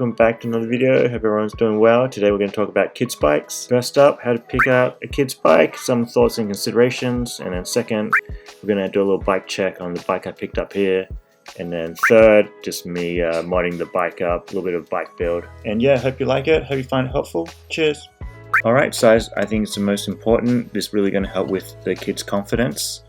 welcome back to another video. Hope everyone's doing well. Today we're going to talk about kids bikes. First up, how to pick out a kids bike, some thoughts and considerations, and then second, we're going to do a little bike check on the bike I picked up here, and then third, just me modding the bike up, a little bit of bike build. And yeah, hope you like it, hope you find it helpful. Cheers! Alright, size I think it's the most important. This is really going to help with the kids' confidence.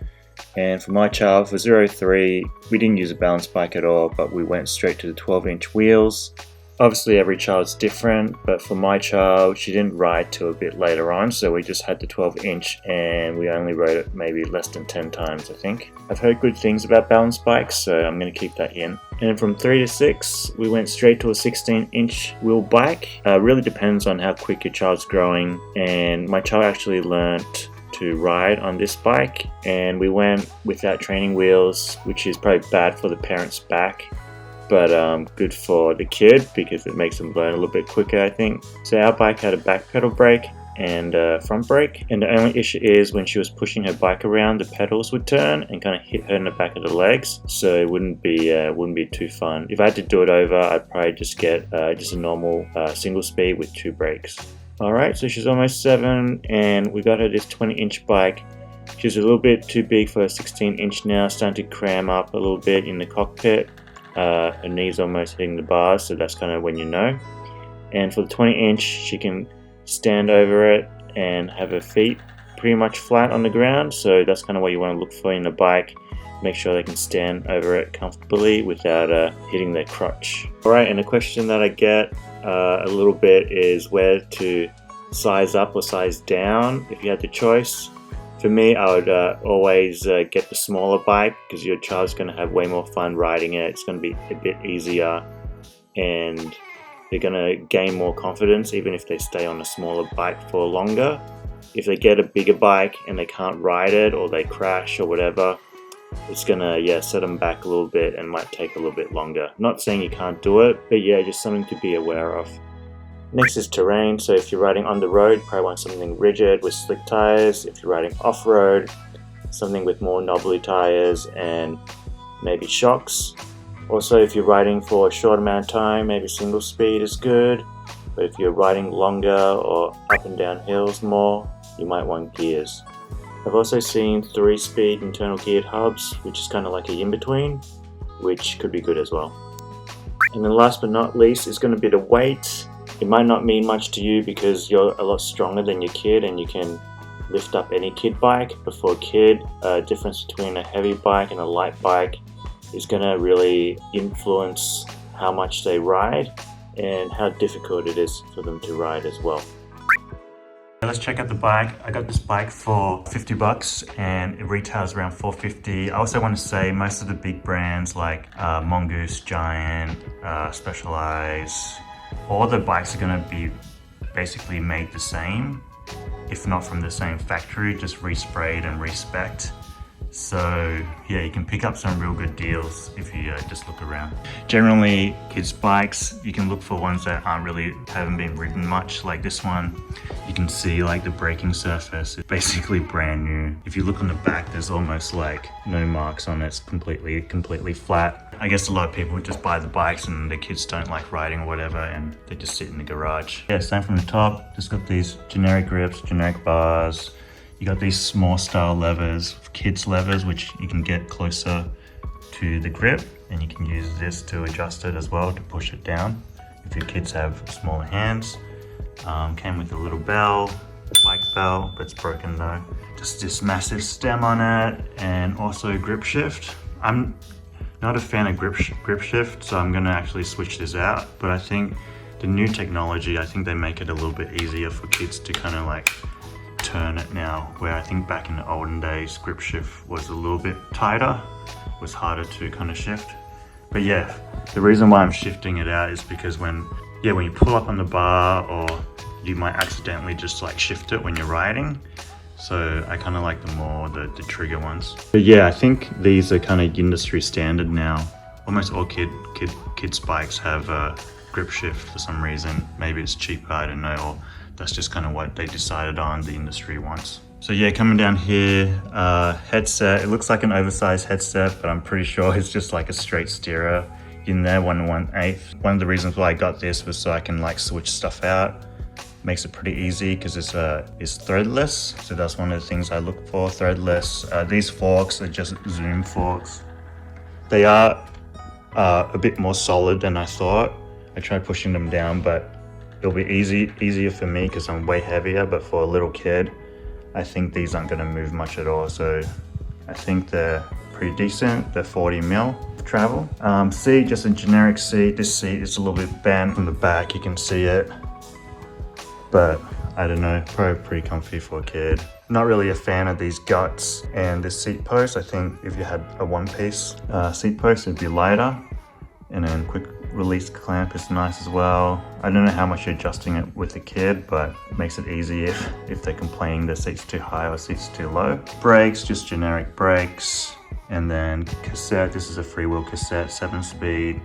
And for my child, for 0-3, we didn't use a balance bike at all, but we went straight to the 12-inch wheels. Obviously every child's different, but for my child, she didn't ride till a bit later on, so we just had the 12-inch and we only rode it maybe less than 10 times, I think. I've heard good things about balance bikes, so I'm going to keep that in. And from 3 to 6, we went straight to a 16-inch wheel bike. Really depends on how quick your child's growing, and my child actually learnt to ride on this bike, and we went without training wheels, which is probably bad for the parent's back, but good for the kid because it makes them learn a little bit quicker, I think. So our bike had a back pedal brake and a front brake, and the only issue is when she was pushing her bike around, the pedals would turn and kind of hit her in the back of the legs, so it wouldn't be too fun. If I had to do it over, I'd probably just get just a normal single speed with 2 brakes. Alright, so she's almost 7 and we got her this 20-inch bike. She's a little bit too big for a 16-inch now, starting to cram up a little bit in the cockpit. Her knees almost hitting the bars, so that's kind of when you know. And for the 20-inch, she can stand over it and have her feet pretty much flat on the ground, so that's kind of what you want to look for in a bike. Make sure they can stand over it comfortably without hitting their crotch. Alright, and a question that I get a little bit is where to size up or size down if you had the choice. For me, I would always get the smaller bike because your child's going to have way more fun riding it. It's going to be a bit easier and they're going to gain more confidence even if they stay on a smaller bike for longer. If they get a bigger bike and they can't ride it or they crash or whatever, it's gonna set them back a little bit and might take a little bit longer. Not saying you can't do it, but yeah, just something to be aware of. Next is terrain. So if you're riding on the road, you probably want something rigid with slick tires. If you're riding off-road, something with more knobbly tires and maybe shocks. Also, if you're riding for a short amount of time, maybe single speed is good. But if you're riding longer or up and down hills more, you might want gears. I've also seen 3-speed internal geared hubs, which is kind of like a in-between, which could be good as well. And then last but not least is going to be the weight. It might not mean much to you because you're a lot stronger than your kid and you can lift up any kid bike, but for a kid, the difference between a heavy bike and a light bike is going to really influence how much they ride and how difficult it is for them to ride as well. Let's check out the bike. I got this bike for $50 and it retails around $450. I also want to say most of the big brands like Mongoose, Giant, Specialized, all the bikes are going to be basically made the same, if not from the same factory, just resprayed and respec'd. So yeah, you can pick up some real good deals if you just look around. Generally, kids' bikes, you can look for ones that haven't been ridden much. Like this one, you can see like the braking surface is basically brand new. If you look on the back, there's almost like no marks on it. It's completely flat. I guess a lot of people just buy the bikes and the kids don't like riding or whatever, and they just sit in the garage. Yeah, same from the top. Just got these generic grips, generic bars. You got these small style levers, kids levers, which you can get closer to the grip, and you can use this to adjust it as well to push it down if your kids have smaller hands. Came with a little bell, bike bell, but it's broken though. Just this massive stem on it, and also grip shift. I'm not a fan of grip shift, so I'm gonna actually switch this out, but I think the new technology, I think they make it a little bit easier for kids to kind of like turn it now, where I think back in the olden days grip shift was a little bit tighter, was harder to kind of shift. But yeah, the reason why I'm shifting it out is because when you pull up on the bar, or you might accidentally just like shift it when you're riding, so I kind of like the trigger ones. But yeah, I think these are kind of industry standard now. Almost all kids bikes have a grip shift for some reason. Maybe it's cheaper, I don't know, or that's just kind of what they decided on, the industry wants. So yeah, coming down here, headset. It looks like an oversized headset, but I'm pretty sure it's just like a straight steerer. in there, 1/8. One of the reasons why I got this was so I can like switch stuff out. Makes it pretty easy because it's threadless, so that's one of the things I look for, threadless. These forks are just zoom forks. They are a bit more solid than I thought. I tried pushing them down, but it'll be easier for me because I'm way heavier, but for a little kid, I think these aren't going to move much at all, so I think they're pretty decent. They're 40 mil travel. Seat, just a generic seat. This seat is a little bit bent from the back, you can see it, but I don't know, probably pretty comfy for a kid. Not really a fan of these guts and this seat post. I think if you had a one-piece seat post, it'd be lighter, and then quick release clamp is nice as well. I don't know how much you're adjusting it with a kid, but it makes it easy if they're complaining the seat's too high or seat's too low. Brakes, just generic brakes. And then cassette, this is a freewheel cassette, 7-speed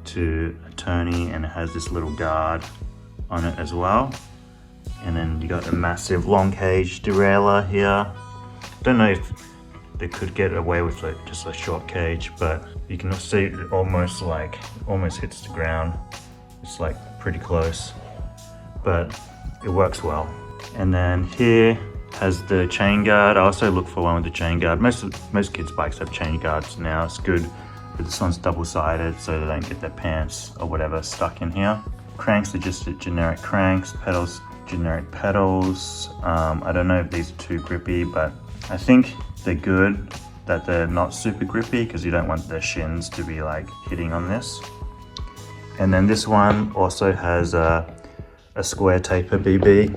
to attorney, and it has this little guard on it as well. And then you got a massive long cage derailleur here. Don't know if they could get away with like just a short cage, but you can see it almost hits the ground. It's like pretty close, but it works well. And then here has the chain guard. I also look for one with the chain guard. Most kids' bikes have chain guards now. It's good, but this one's double-sided so they don't get their pants or whatever stuck in here. Cranks are just generic cranks. Pedals, generic pedals. I don't know if these are too grippy, but I think they're good that they're not super grippy because you don't want the shins to be like hitting on this. And then this one also has a square taper BB,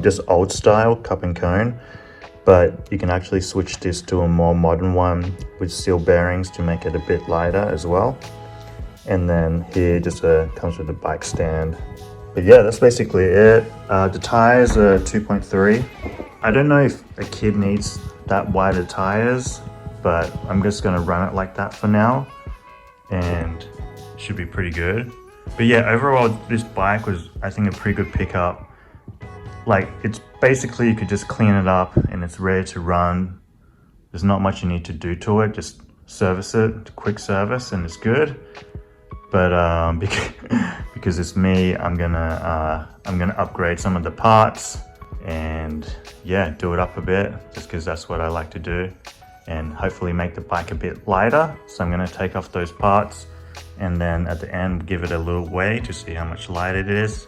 just old style cup and cone, but you can actually switch this to a more modern one with steel bearings to make it a bit lighter as well. And then here just comes with a bike stand. But yeah, that's basically it. The tires are 2.3. I don't know if a kid needs that wider tires, but I'm just gonna run it like that for now, and it should be pretty good. But yeah, overall this bike was, I think, a pretty good pickup. Like, it's basically, you could just clean it up and it's ready to run. There's not much you need to do to it, just service it, quick service, and it's good. But because it's me, I'm gonna upgrade some of the parts and yeah, do it up a bit, just because that's what I like to do, and hopefully make the bike a bit lighter. So I'm gonna take off those parts and then at the end give it a little weigh to see how much lighter it is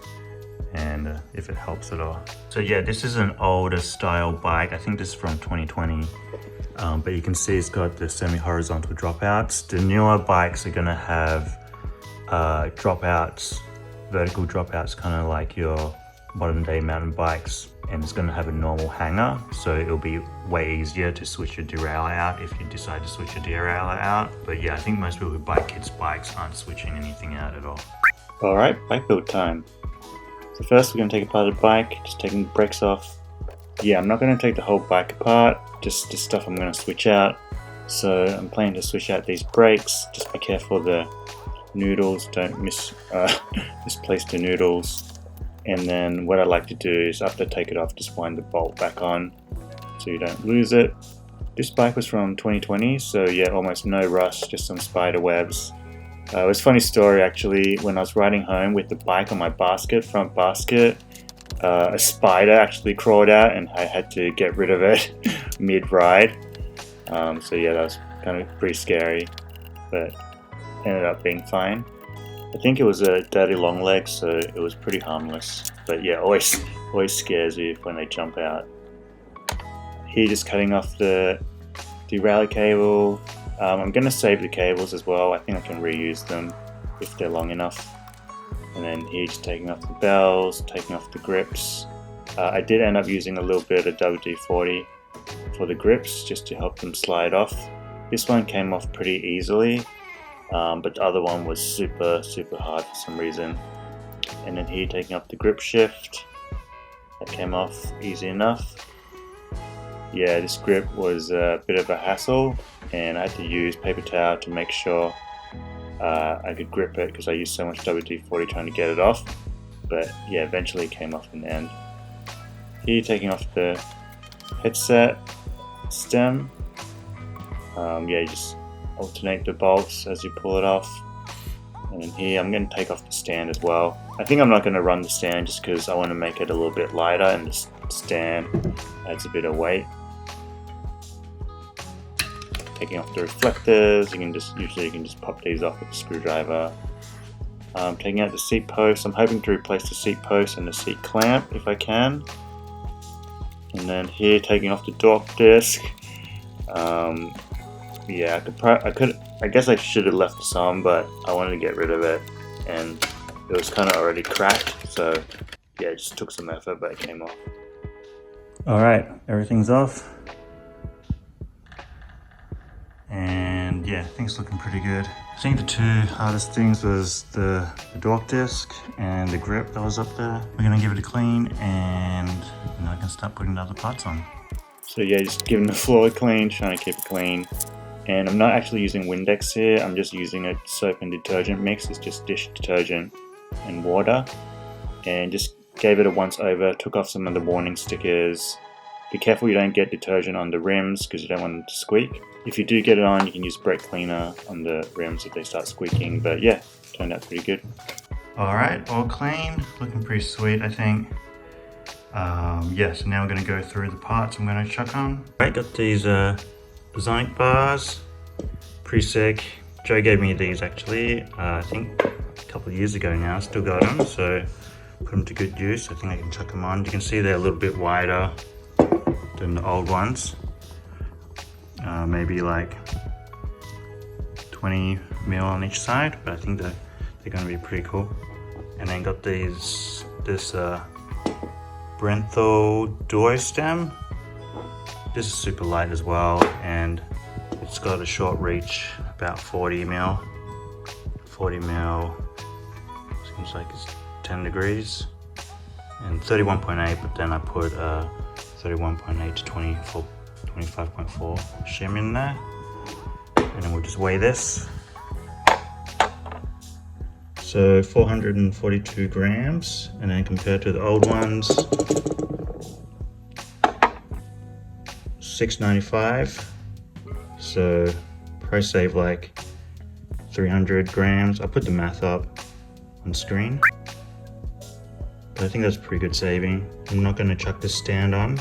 and if it helps at all. So yeah, this is an older style bike. I think this is from 2020, but you can see it's got the semi-horizontal dropouts. The newer bikes are gonna have dropouts, vertical dropouts, kind of like your modern day mountain bikes, and it's going to have a normal hanger, so it'll be way easier to switch your derailleur out if you decide to switch your derailleur out. But yeah, I think most people who buy kids bikes aren't switching anything out at all. Alright, bike build time. So first we're going to take apart the bike, just taking the brakes off. Yeah, I'm not going to take the whole bike apart, just the stuff I'm going to switch out. So I'm planning to switch out these brakes. Just be careful of the noodles, don't misplace the noodles. And then what I like to do is, after I take it off, just wind the bolt back on so you don't lose it. This bike was from 2020, so yeah, almost no rust, just some spider webs. It was a funny story actually. When I was riding home with the bike on my front basket, a spider actually crawled out and I had to get rid of it mid-ride. So yeah, that was kind of pretty scary, but ended up being fine. I think it was a daddy long leg, so it was pretty harmless. But yeah, always scares you when they jump out. Here, just cutting off the derailleur cable. I'm going to save the cables as well. I think I can reuse them if they're long enough. And then here, just taking off the bells, taking off the grips. I did end up using a little bit of WD-40 for the grips just to help them slide off. This one came off pretty easily. But the other one was super hard for some reason. And then here, taking off the grip shift, that came off easy enough. Yeah, this grip was a bit of a hassle, and I had to use paper towel to make sure I could grip it because I used so much WD-40 trying to get it off. But yeah, eventually it came off in the end. Here, taking off the headset stem. Yeah, just alternate the bolts as you pull it off. And then here I'm going to take off the stand as well. I think I'm not going to run the stand just because I want to make it a little bit lighter, and the stand adds a bit of weight. Taking off the reflectors, usually you can just pop these off with a screwdriver. Taking out the seat post. I'm hoping to replace the seat post and the seat clamp if I can. And then here, taking off the door disc. Yeah, I guess I should have left some, but I wanted to get rid of it, and it was kind of already cracked, so yeah, it just took some effort, but it came off. Alright, everything's off. And yeah, things looking pretty good. I think the two hardest things was the door disc and the grip that was up there. We're gonna give it a clean, and then I can start putting the other parts on. So yeah, just giving the floor a clean, trying to keep it clean. And I'm not actually using Windex here, I'm just using a soap and detergent mix. It's just dish detergent and water. And just gave it a once over, took off some of the warning stickers. Be careful you don't get detergent on the rims because you don't want them to squeak. If you do get it on, you can use brake cleaner on the rims if they start squeaking, but yeah, turned out pretty good. Alright, all clean, looking pretty sweet I think. Yeah, so now we're going to go through the parts I'm going to chuck on. Alright, got these Sonic bars, pretty sick. Joe gave me these actually, I think a couple of years ago now. Still got them, so put them to good use. I think I can chuck them on. You can see they're a little bit wider than the old ones. Maybe like 20 mil on each side, but I think they're going to be pretty cool. And then got this Brenthal duo stem. This is super light as well, and it's got a short reach, about 40 mil. 40 mil, seems like it's 10 degrees. And 31.8, but then I put 31.8 to 25.4 shim in there. And then we'll just weigh this. So 442 grams, and then compared to the old ones, 695. So probably save like 300 grams. I'll put the math up on screen. But I think that's a pretty good saving. I'm not going to chuck this stand on,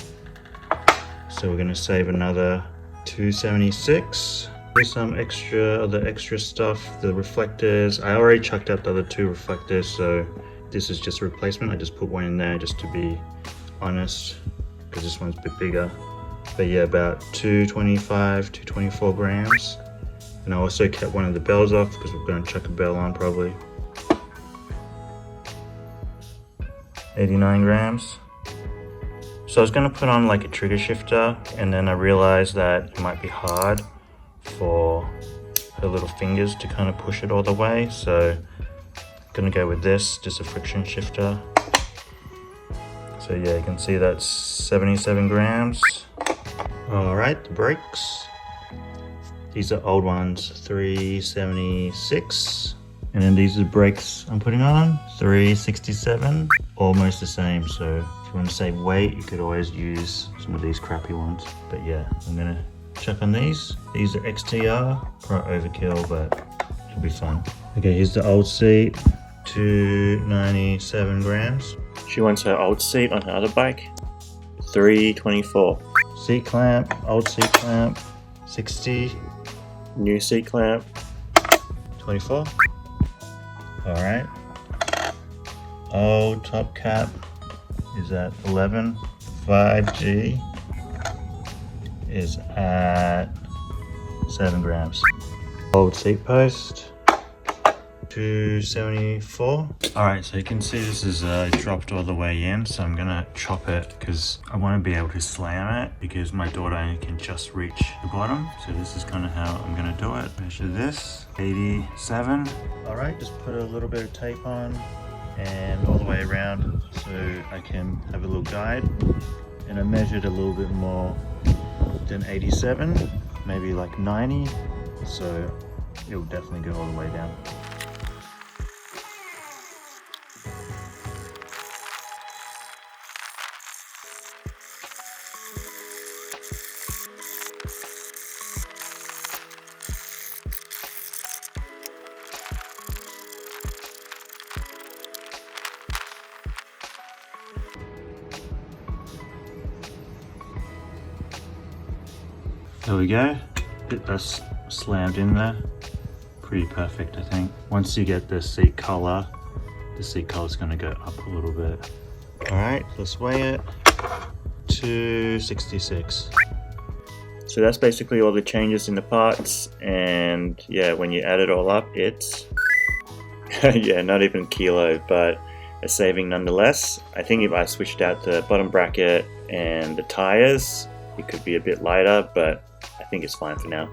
so we're going to save another 276. Here's some other extra stuff. The reflectors, I already chucked out the other two reflectors, so this is just a replacement. I just put one in there just to be honest, because this one's a bit bigger. But yeah, about 225, 224 grams. And I also kept one of the bells off because we're going to chuck a bell on probably. 89 grams. So I was going to put on like a trigger shifter, and then I realized that it might be hard for her little fingers to kind of push it all the way. So I'm going to go with this, just a friction shifter. So yeah, you can see that's 77 grams. Alright, the brakes. These are old ones, 376. And then these are the brakes I'm putting on, 367. Almost the same, so if you want to save weight, you could always use some of these crappy ones. But yeah, I'm gonna check on these. These are XTR, probably overkill, but it'll be fun. Okay, here's the old seat, 297 grams. She wants her old seat on her other bike, 324. Seat clamp, old seat clamp, 60. New seat clamp, 24. Alright. Old top cap is at 11. 5G is at 7 grams. Old seat post, 274. Alright, so you can see this is dropped all the way in, so I'm gonna chop it because I want to be able to slam it because my daughter only can just reach the bottom. So this is kind of how I'm gonna do it. Measure this, 87. Alright, just put a little bit of tape on and all the way around so I can have a little guide. And I measured a little bit more than 87, maybe like 90, so it'll definitely go all the way down. There we go. Bit that's slammed in there. Pretty perfect, I think. Once you get the seat color is going to go up a little bit. All right, let's weigh it. 266. So that's basically all the changes in the parts, and yeah, when you add it all up, it's yeah, not even a kilo, but a saving nonetheless. I think if I switched out the bottom bracket and the tires, it could be a bit lighter, but I think it's fine for now.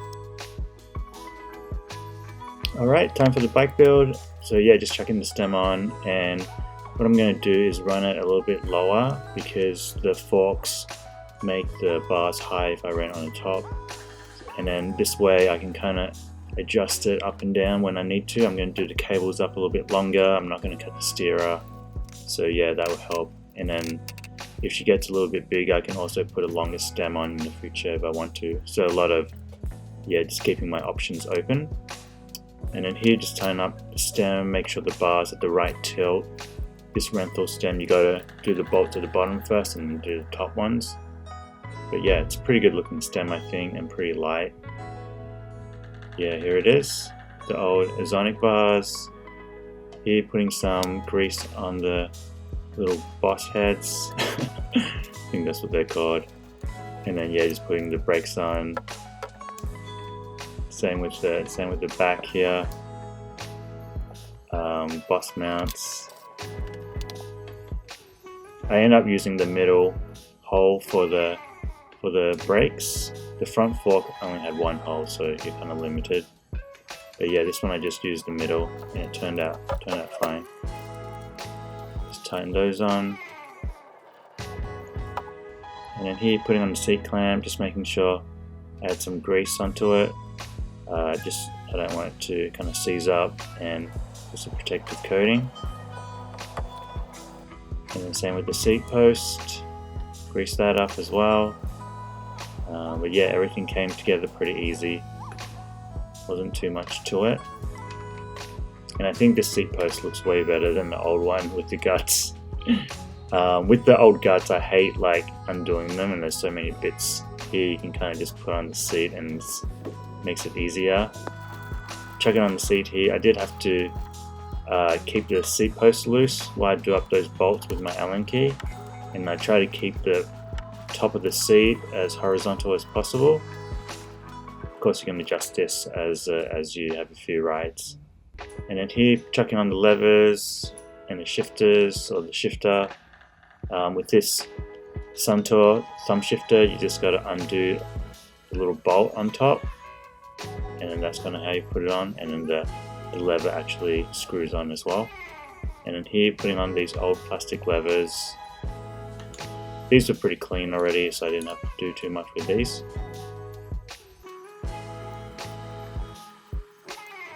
Alright, time for the bike build. So yeah, just chucking the stem on, and what I'm going to do is run it a little bit lower because the forks make the bars high if I ran it on the top. And then this way I can kind of adjust it up and down when I need to. I'm going to do the cables up a little bit longer. I'm not going to cut the steerer. So yeah, that will help. And then if she gets a little bit big, I can also put a longer stem on in the future if I want to. So a lot of, yeah, just keeping my options open. And then here, just tighten up the stem, make sure the bar's at the right tilt. This Renthal stem, you gotta do the bolts at the bottom first and then do the top ones. But yeah, it's a pretty good looking stem, I think, and pretty light. Yeah, here it is, the old Azonic bars. Here, putting some grease on the little boss heads. I think that's what they're called. And then yeah, just putting the brakes on. Same with the back here. Boss mounts. I end up using the middle hole for the brakes. The front fork only had one hole, so you're kind of limited. But yeah, this one I just used the middle, and it turned out fine. Just tighten those on, and then here putting on the seat clamp, just making sure I add some grease onto it. I don't want it to kind of seize up, and just a protective coating. And then same with the seat post, grease that up as well. But yeah, everything came together pretty easy. Wasn't too much to it. And I think this seat post looks way better than the old one with the guts. With the old guts, I hate like undoing them, and there's so many bits here you can kind of just put on the seat, and it makes it easier. Chucking on the seat here, I did have to keep the seat post loose while I do up those bolts with my Allen key, and I try to keep the top of the seat as horizontal as possible. Of course, you can adjust this as you have a few rides. And then here, chucking on the levers and the shifters, or the shifter. With this Suntour thumb shifter, you just got to undo the little bolt on top, and then that's kind of how you put it on, and then the lever actually screws on as well. And then here, putting on these old plastic levers. These are pretty clean already, so I didn't have to do too much with these.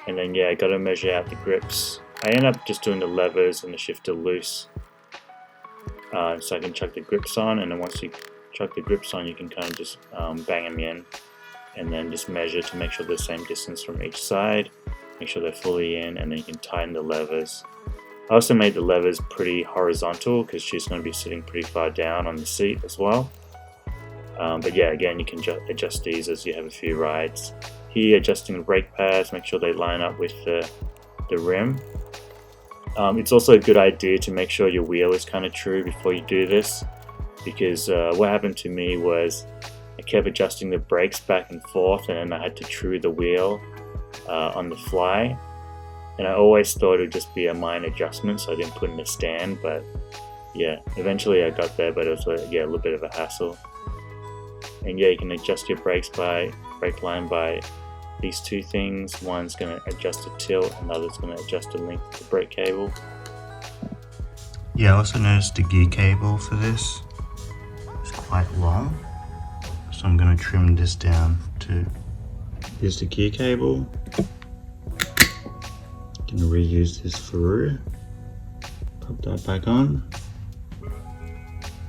And then yeah, I got to measure out the grips. I end up just doing the levers and the shifter loose, so I can chuck the grips on, and then once you chuck the grips on, you can kind of just bang them in, and then just measure to make sure they're the same distance from each side, make sure they're fully in, and then you can tighten the levers. I also made the levers pretty horizontal because she's going to be sitting pretty far down on the seat as well. But yeah, again, you can adjust these as you have a few rides. Here, adjusting the brake pads, make sure they line up with the rim. It's also a good idea to make sure your wheel is kind of true before you do this, because what happened to me was I kept adjusting the brakes back and forth, and then I had to true the wheel on the fly. And I always thought it would just be a minor adjustment, so I didn't put in a stand, but yeah, eventually I got there, but it was a little bit of a hassle. And yeah, you can adjust your brake line by these two things. One's going to adjust the tilt, and the other's going to adjust the length of the brake cable. Yeah, I also noticed the gear cable for this is quite long, so I'm going to trim this down too. Here's the gear cable. Gonna reuse this through. Pop that back on.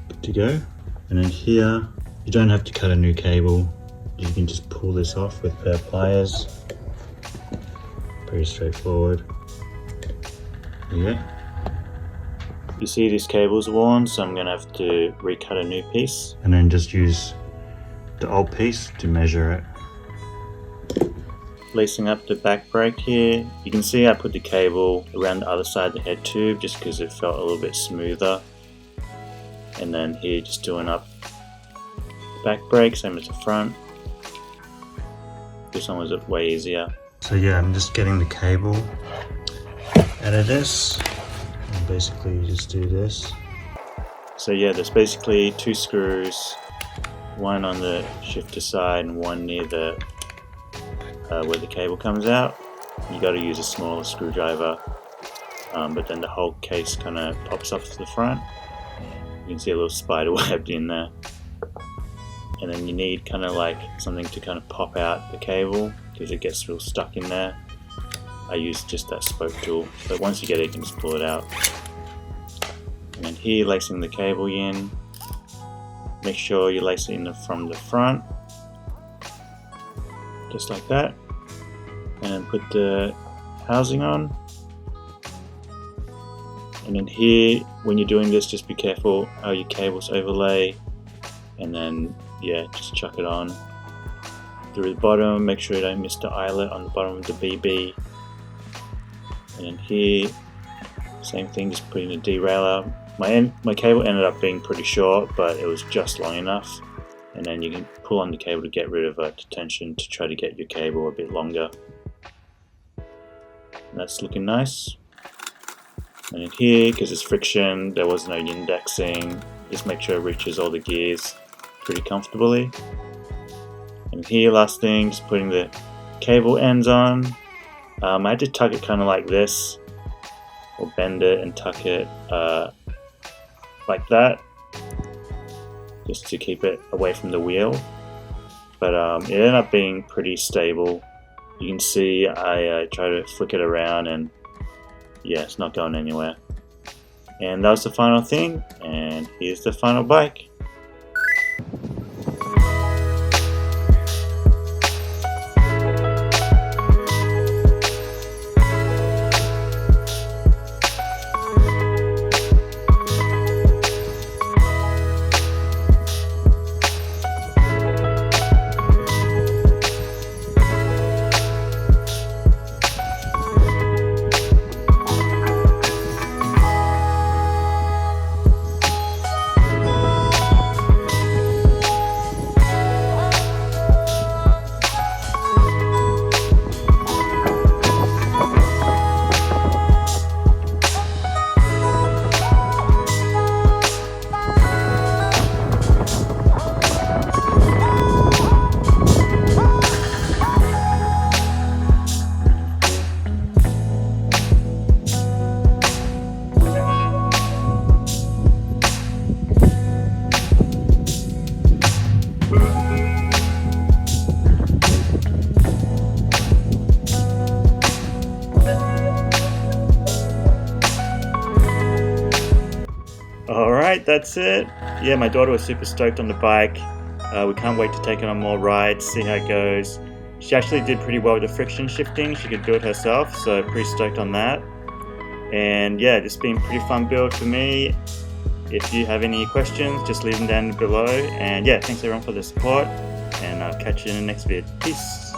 Good to go. And then here, you don't have to cut a new cable. You can just pull this off with the pliers. Pretty straightforward. Yeah. You see this cable's worn, so I'm gonna have to recut a new piece. And then just use the old piece to measure it. Lacing up the back brake here. You can see I put the cable around the other side of the head tube just because it felt a little bit smoother. And then here just doing up the back brake, same as the front. This one was way easier. So yeah, I'm just getting the cable out of this. And basically you just do this. So yeah, there's basically 2 screws, one on the shifter side and one near the where the cable comes out. You got to use a smaller screwdriver, but then the whole case kind of pops off to the front. You can see a little spider web in there. And then you need kind of like something to kind of pop out the cable because it gets real stuck in there. I use just that spoke tool, but once you get it, you can just pull it out. And then here, lacing the cable in. Make sure you lace it in from the front, just like that. And then put the housing on. And then here, when you're doing this, just be careful how your cables overlay. And then, yeah, just chuck it on through the bottom. Make sure you don't miss the eyelet on the bottom of the BB. And then here, same thing, just putting the derailleur. My cable ended up being pretty short, but it was just long enough. And then you can pull on the cable to get rid of detention to try to get your cable a bit longer. And that's looking nice. And in here, because it's friction, there was no indexing. Just make sure it reaches all the gears pretty comfortably. And here, last thing, just putting the cable ends on. I had to tuck it kind of like this, or bend it and tuck it like that, just to keep it away from the wheel. But it ended up being pretty stable. You can see I try to flick it around and yeah, it's not going anywhere. And that was the final thing, and here's the final bike. Alright, that's it. Yeah, my daughter was super stoked on the bike. We can't wait to take it on more rides, see how it goes. She actually did pretty well with the friction shifting. She could do it herself, so pretty stoked on that. And yeah, this has been a pretty fun build for me. If you have any questions, just leave them down below. And yeah, thanks everyone for the support, and I'll catch you in the next vid. Peace.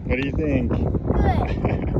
What do you think? Good.